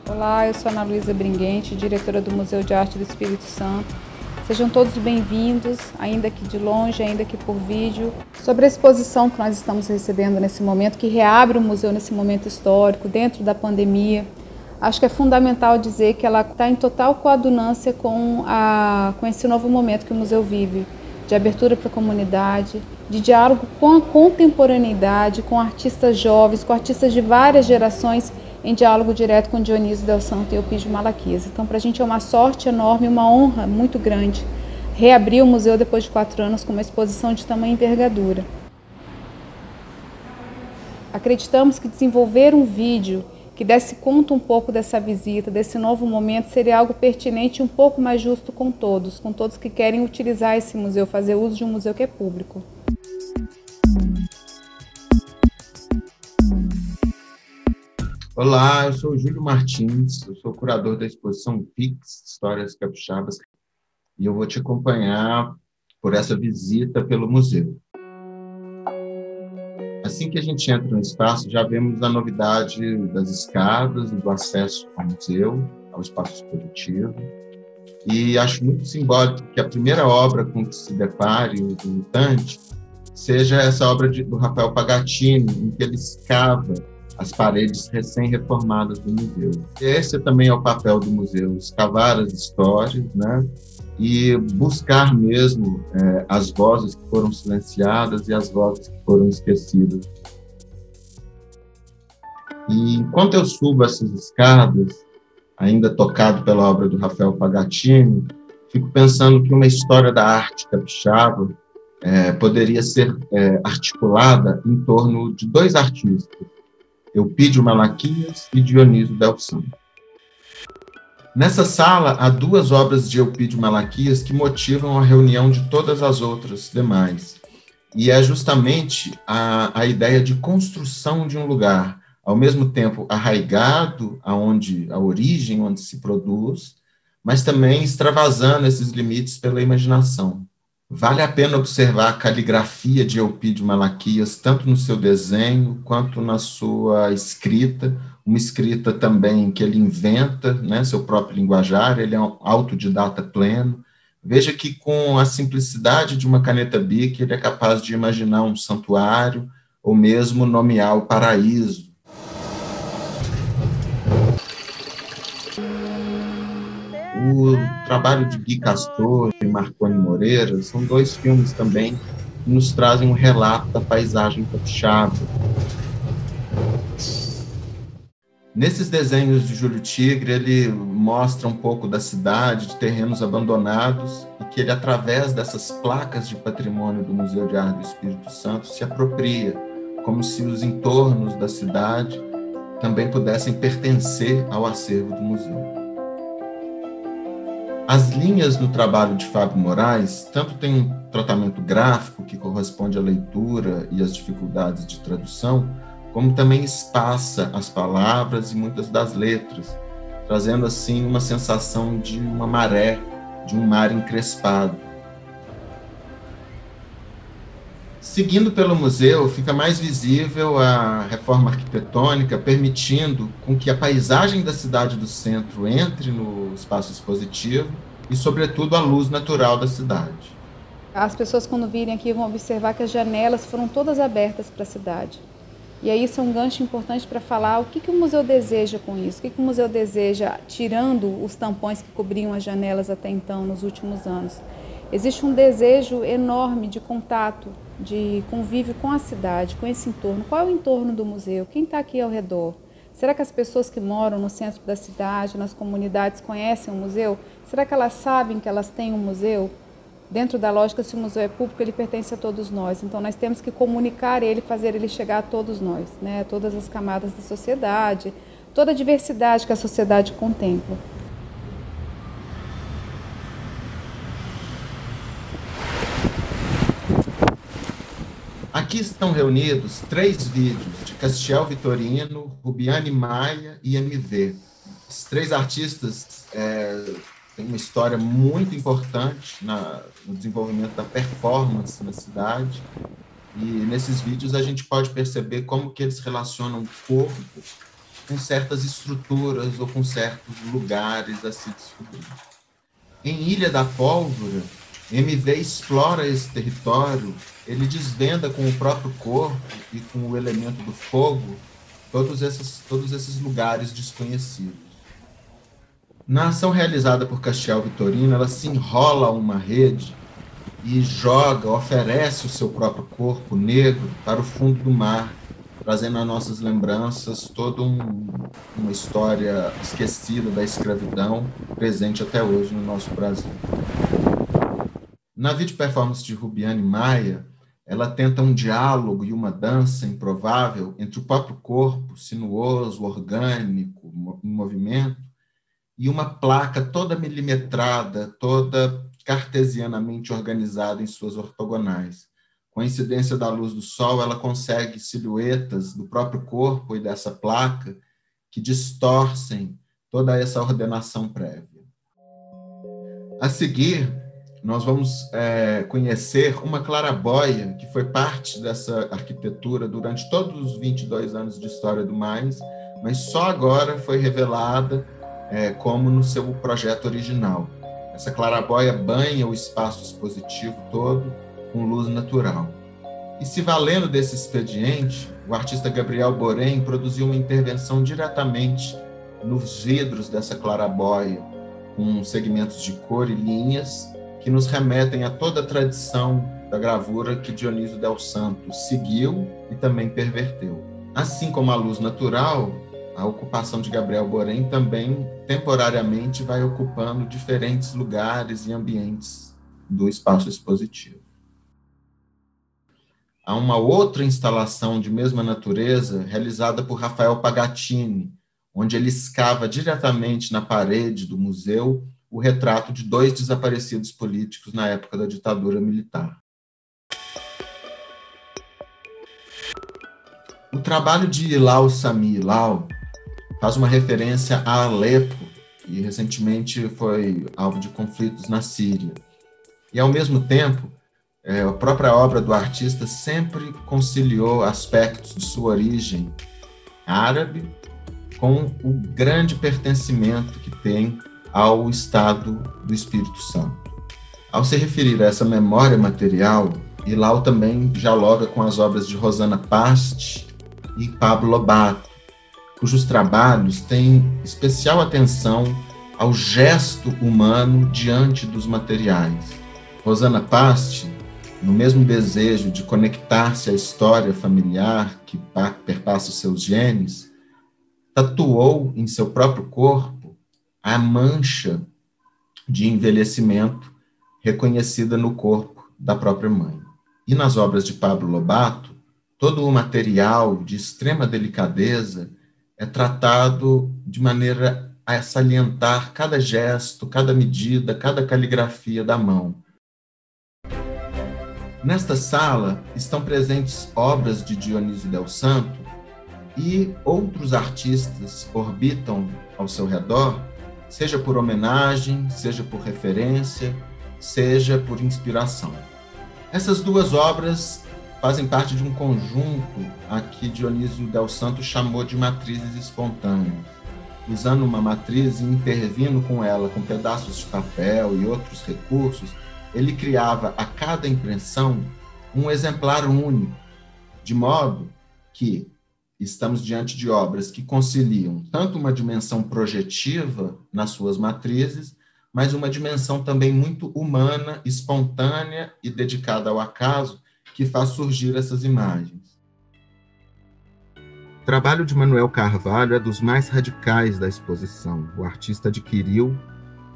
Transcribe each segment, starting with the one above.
Olá, eu sou Ana Luísa Bringuente, diretora do Museu de Arte do Espírito Santo. Sejam todos bem-vindos, ainda que de longe, ainda que por vídeo, sobre a exposição que nós estamos recebendo nesse momento, que reabre o museu nesse momento histórico, dentro da pandemia. Acho que é fundamental dizer que ela está em total coadunância com esse novo momento que o museu vive, de abertura para a comunidade, de diálogo com a contemporaneidade, com artistas jovens, com artistas de várias gerações, em diálogo direto com Dionísio Del Santo e Eupídio Malaquias. Então, para a gente é uma sorte enorme, uma honra muito grande reabrir o museu depois de 4 anos com uma exposição de tamanha envergadura. Acreditamos que desenvolver um vídeo que desse conta um pouco dessa visita, desse novo momento, seria algo pertinente e um pouco mais justo com todos que querem utilizar esse museu, fazer uso de um museu que é público. Olá, eu sou o Júlio Martins, eu sou curador da exposição PIX, Histórias Capixabas, e eu vou te acompanhar por essa visita pelo museu. Assim que a gente entra no espaço, já vemos a novidade das escadas e do acesso ao museu, ao espaço expositivo, e acho muito simbólico que a primeira obra com que se depare o visitante seja essa obra do Rafael Pagatini, em que ele escava as paredes recém-reformadas do museu. Esse também é o papel do museu, escavar as histórias, né? E buscar mesmo as vozes que foram silenciadas e as vozes que foram esquecidas. E enquanto eu subo essas escadas, ainda tocado pela obra do Rafael Pagatini, fico pensando que uma história da arte capixaba poderia ser articulada em torno de 2 artistas, Eupídio Malaquias e Dionísio Del Santo. Nessa sala, há 2 obras de Eupídio Malaquias que motivam a reunião de todas as outras demais. E é justamente a ideia de construção de um lugar, ao mesmo tempo arraigado a origem onde se produz, mas também extravasando esses limites pela imaginação. Vale a pena observar a caligrafia de Eupídio Malaquias, tanto no seu desenho quanto na sua escrita, uma escrita também que ele inventa, né, seu próprio linguajar, ele é um autodidata pleno. Veja que com a simplicidade de uma caneta Bic, ele é capaz de imaginar um santuário ou mesmo nomear o paraíso. O trabalho de Gui Castor e Marconi Moreira são 2 filmes também que nos trazem um relato da paisagem capixaba. Nesses desenhos de Júlio Tigre, ele mostra um pouco da cidade, de terrenos abandonados, e que ele, através dessas placas de patrimônio do Museu de Arte do Espírito Santo, se apropria, como se os entornos da cidade também pudessem pertencer ao acervo do museu. As linhas no trabalho de Fábio Moraes tanto têm um tratamento gráfico que corresponde à leitura e às dificuldades de tradução, como também espaça as palavras e muitas das letras, trazendo assim uma sensação de uma maré, de um mar encrespado. Seguindo pelo museu, fica mais visível a reforma arquitetônica, permitindo com que a paisagem da cidade do centro entre no espaço expositivo e, sobretudo, a luz natural da cidade. As pessoas, quando virem aqui, vão observar que as janelas foram todas abertas para a cidade. E aí isso é um gancho importante para falar o que o museu deseja com isso, o que o museu deseja, tirando os tampões que cobriam as janelas até então, nos últimos anos. Existe um desejo enorme de contato, de convívio com a cidade, com esse entorno. Qual é o entorno do museu? Quem está aqui ao redor? Será que as pessoas que moram no centro da cidade, nas comunidades, conhecem o museu? Será que elas sabem que elas têm um museu? Dentro da lógica, se o museu é público, ele pertence a todos nós. Então, nós temos que comunicar ele, fazer ele chegar a todos nós, né? Todas as camadas da sociedade, toda a diversidade que a sociedade contempla. Aqui estão reunidos 3 vídeos de Castiel Vitorino, Rubiane Maia e MV. Esses 3 artistas têm uma história muito importante no desenvolvimento da performance na cidade E nesses vídeos a gente pode perceber como que eles relacionam o corpo com certas estruturas ou com certos lugares a se descobrir. Em Ilha da Pólvora, MV explora esse território, ele desvenda com o próprio corpo e com o elemento do fogo todos esses lugares desconhecidos. Na ação realizada por Castiel Vitorino, ela se enrola a uma rede e oferece o seu próprio corpo negro para o fundo do mar, trazendo às nossas lembranças toda uma história esquecida da escravidão, presente até hoje no nosso Brasil. Na vídeo performance de Rubiane Maia, ela tenta um diálogo e uma dança improvável entre o próprio corpo, sinuoso, orgânico, em movimento, e uma placa toda milimetrada, toda cartesianamente organizada em suas ortogonais. Com a incidência da luz do sol, ela consegue silhuetas do próprio corpo e dessa placa que distorcem toda essa ordenação prévia. A seguir, nós vamos conhecer uma claraboia que foi parte dessa arquitetura durante todos os 22 anos de história do MAIS, mas só agora foi revelada como no seu projeto original. Essa claraboia banha o espaço expositivo todo com luz natural. E se valendo desse expediente, o artista Gabriel Borém produziu uma intervenção diretamente nos vidros dessa claraboia, com segmentos de cor e linhas que nos remetem a toda a tradição da gravura que Dionísio Del Santo seguiu e também perverteu. Assim como a luz natural, a ocupação de Gabriel Borém também temporariamente vai ocupando diferentes lugares e ambientes do espaço expositivo. Há uma outra instalação de mesma natureza realizada por Rafael Pagatini, onde ele escava diretamente na parede do museu o retrato de 2 desaparecidos políticos na época da ditadura militar. O trabalho de Hilal Sami Hilal faz uma referência a Alepo, que recentemente foi alvo de conflitos na Síria. E, ao mesmo tempo, a própria obra do artista sempre conciliou aspectos de sua origem árabe com o grande pertencimento que tem ao estado do Espírito Santo. Ao se referir a essa memória material, Hilal também dialoga com as obras de Rosana Pasti e Pablo Lobato, cujos trabalhos têm especial atenção ao gesto humano diante dos materiais. Rosana Pasti, no mesmo desejo de conectar-se à história familiar que perpassa os seus genes, tatuou em seu próprio corpo a mancha de envelhecimento reconhecida no corpo da própria mãe. E nas obras de Pablo Lobato, todo o material de extrema delicadeza é tratado de maneira a salientar cada gesto, cada medida, cada caligrafia da mão. Nesta sala estão presentes obras de Dionísio Del Santo e outros artistas orbitam ao seu redor, seja por homenagem, seja por referência, seja por inspiração. Essas 2 obras fazem parte de um conjunto a que Dionísio Del Santo chamou de matrizes espontâneas. Usando uma matriz e intervindo com ela com pedaços de papel e outros recursos, ele criava a cada impressão um exemplar único, de modo que estamos diante de obras que conciliam tanto uma dimensão projetiva nas suas matrizes, mas uma dimensão também muito humana, espontânea e dedicada ao acaso, que faz surgir essas imagens. O trabalho de Manuel Carvalho é dos mais radicais da exposição. O artista adquiriu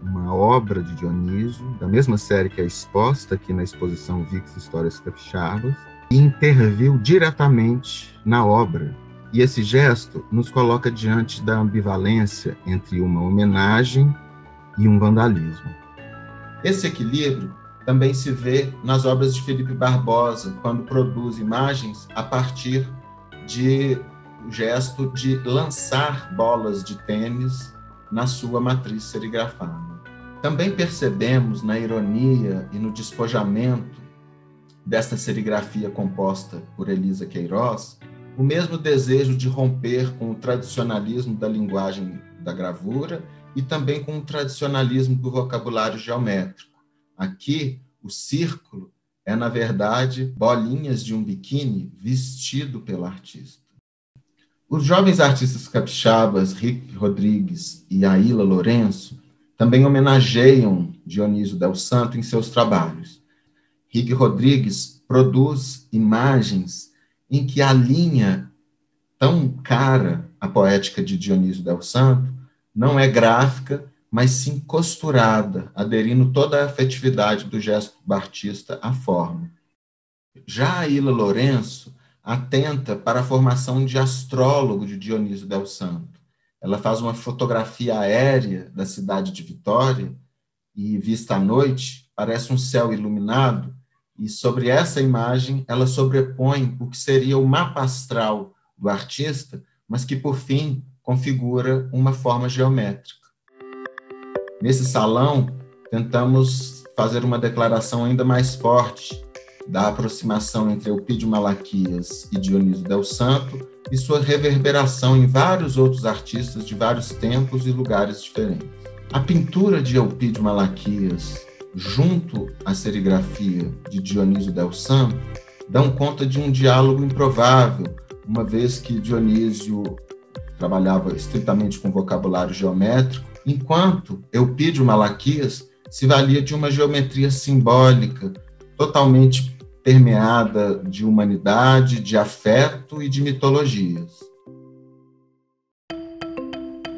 uma obra de Dionísio, da mesma série que é exposta aqui na exposição Vix Histórias Capixabas, e interviu diretamente na obra. E esse gesto nos coloca diante da ambivalência entre uma homenagem e um vandalismo. Esse equilíbrio também se vê nas obras de Felipe Barbosa, quando produz imagens a partir do gesto de lançar bolas de tênis na sua matriz serigrafada. Também percebemos na ironia e no despojamento desta serigrafia composta por Elisa Queiroz, o mesmo desejo de romper com o tradicionalismo da linguagem da gravura e também com o tradicionalismo do vocabulário geométrico. Aqui, o círculo é, na verdade, bolinhas de um biquíni vestido pelo artista. Os jovens artistas capixabas, Rick Rodrigues e Aíla Lourenço, também homenageiam Dionísio Del Santo em seus trabalhos. Rick Rodrigues produz imagens em que a linha tão cara à poética de Dionísio Del Santo não é gráfica, mas sim costurada, aderindo toda a afetividade do gesto bartista à forma. Já a Aíla Lourenço atenta para a formação de astrólogo de Dionísio Del Santo. Ela faz uma fotografia aérea da cidade de Vitória e, vista à noite, parece um céu iluminado, e sobre essa imagem ela sobrepõe o que seria o mapa astral do artista, mas que, por fim, configura uma forma geométrica. Nesse salão, tentamos fazer uma declaração ainda mais forte da aproximação entre Eupídio Malaquias e Dionísio Del Santo e sua reverberação em vários outros artistas de vários tempos e lugares diferentes. A pintura de Eupídio Malaquias, junto à serigrafia de Dionísio Del Santo, dão conta de um diálogo improvável, uma vez que Dionísio trabalhava estritamente com vocabulário geométrico, enquanto Eupídio Malaquias se valia de uma geometria simbólica, totalmente permeada de humanidade, de afeto e de mitologias.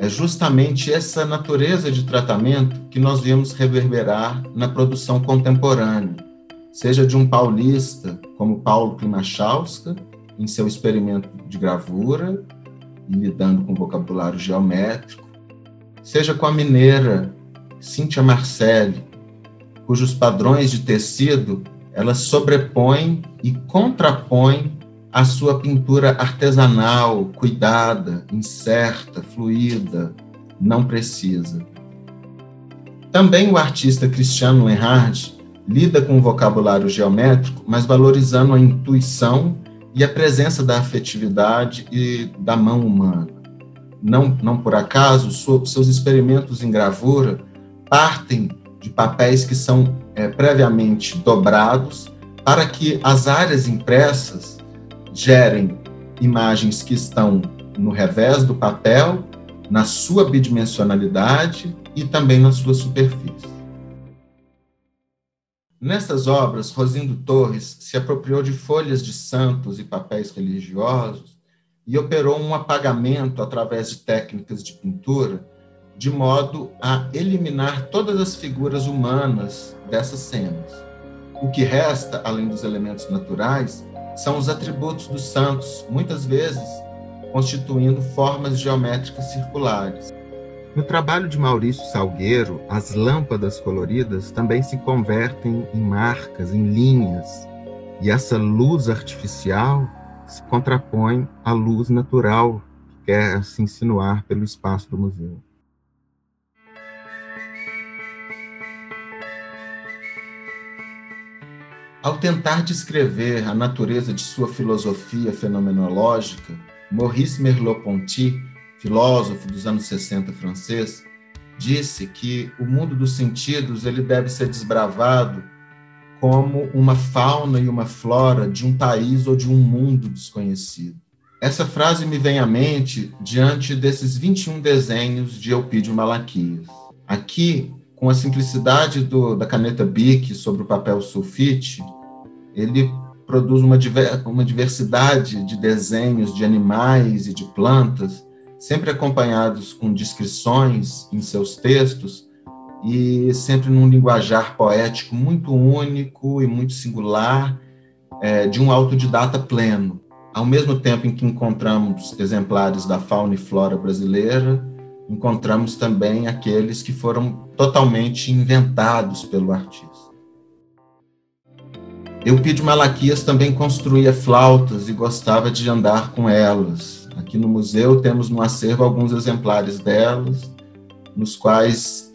É justamente essa natureza de tratamento que nós vemos reverberar na produção contemporânea, seja de um paulista como Paulo Klimachowska, em seu experimento de gravura, e lidando com vocabulário geométrico, seja com a mineira Cíntia Marcelli, cujos padrões de tecido ela sobrepõe e contrapõe a sua pintura artesanal, cuidada, incerta, fluida, não precisa. Também o artista Cristiano Lenhard lida com o vocabulário geométrico, mas valorizando a intuição e a presença da afetividade e da mão humana. Não por acaso, seus experimentos em gravura partem de papéis que são previamente dobrados para que as áreas impressas gerem imagens que estão no revés do papel, na sua bidimensionalidade e também na sua superfície. Nessas obras, Rosindo Torres se apropriou de folhas de santos e papéis religiosos e operou um apagamento através de técnicas de pintura, de modo a eliminar todas as figuras humanas dessas cenas. O que resta, além dos elementos naturais, são os atributos dos santos, muitas vezes constituindo formas geométricas circulares. No trabalho de Maurício Salgueiro, as lâmpadas coloridas também se convertem em marcas, em linhas, e essa luz artificial se contrapõe à luz natural que quer se insinuar pelo espaço do museu. Ao tentar descrever a natureza de sua filosofia fenomenológica, Maurice Merleau-Ponty, filósofo dos anos 60 francês, disse que o mundo dos sentidos ele deve ser desbravado como uma fauna e uma flora de um país ou de um mundo desconhecido. Essa frase me vem à mente diante desses 21 desenhos de Eupídio Malaquias. Aqui, com a simplicidade da caneta Bic sobre o papel sulfite, ele produz uma diversidade de desenhos de animais e de plantas, sempre acompanhados com descrições em seus textos e sempre num linguajar poético muito único e muito singular, de um autodidata pleno. Ao mesmo tempo em que encontramos exemplares da fauna e flora brasileira, encontramos também aqueles que foram totalmente inventados pelo artista. Eupídio Malaquias também construía flautas e gostava de andar com elas. Aqui no museu temos no acervo alguns exemplares delas, nos quais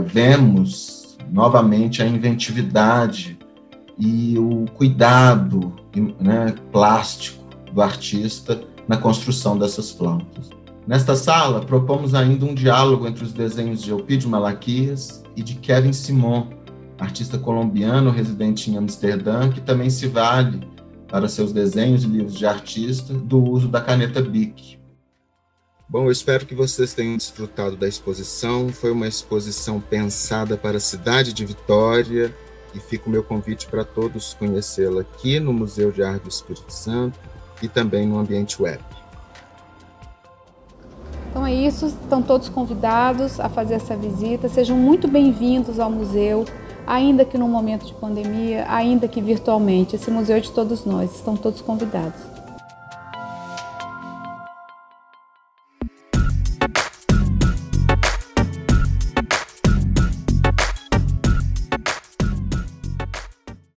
vemos novamente a inventividade e o cuidado, né, plástico do artista na construção dessas flautas. Nesta sala, propomos ainda um diálogo entre os desenhos de Eupídio Malaquias e de Kevin Simon, artista colombiano residente em Amsterdã, que também se vale, para seus desenhos e livros de artista, do uso da caneta Bic. Bom, eu espero que vocês tenham desfrutado da exposição. Foi uma exposição pensada para a cidade de Vitória, e fica o meu convite para todos conhecê-la aqui no Museu de Arte do Espírito Santo e também no ambiente web. Então é isso, estão todos convidados a fazer essa visita. Sejam muito bem-vindos ao museu, ainda que num momento de pandemia, ainda que virtualmente. Esse museu é de todos nós, estão todos convidados.